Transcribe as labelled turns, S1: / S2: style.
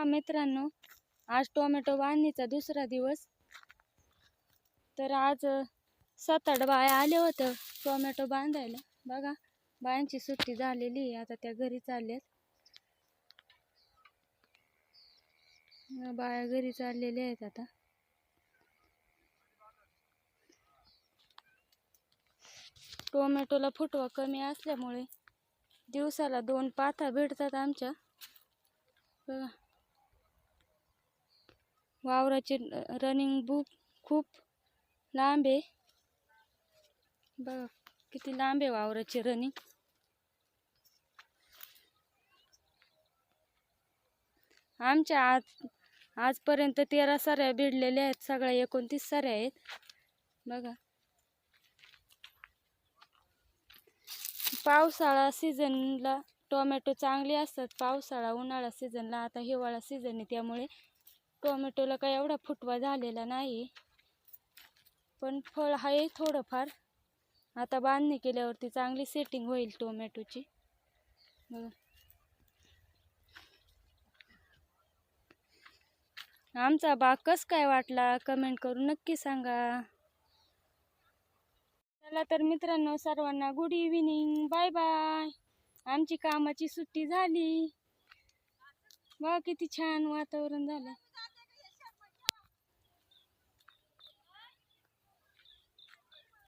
S1: पहा मित्रांनो, आज टोमॅटो बांधणीचा दुसरा दिवस. तर आज 7-8 बाया आले होते टोमॅटो बांधायला. बघा, बायांची सुट्टी झालेली आहे, आता त्या घरी चालल्यात. बाया घरी चाललेल्या आहेत आता. टोमॅटोला फुटवा कमी असल्यामुळे दिवसाला 2 पाथा भेटतात आमच्या. बघा, वावराचे रनिंग बुक खूप लांब आहे. बघा किती लांब आहे वावराचे रनिंग. आमच्या आजपर्यंत 13 सऱ्या भिडलेल्या आहेत, सगळ्या 29 सऱ्या आहेत. बघा, पावसाळा सीझनला टोमॅटो चांगले असतात. पावसाळा उन्हाळा सीझनला, आता हिवाळा सीझन आहे त्यामुळे टोमॅटोला काही एवढा फुटवा झालेला नाही, पण फळ आहे थोडंफार. आता बांधणी केल्यावरती चांगली सेटिंग होईल टोमॅटोची. बघा, आमचा बाग कस काय वाटला कमेंट करून नक्की सांगा. चला तर मित्रांनो, सर्वांना गुड इव्हिनिंग, बाय बाय. आमची कामाची सुट्टी झाली. बघा किती छान वातावरण झालं.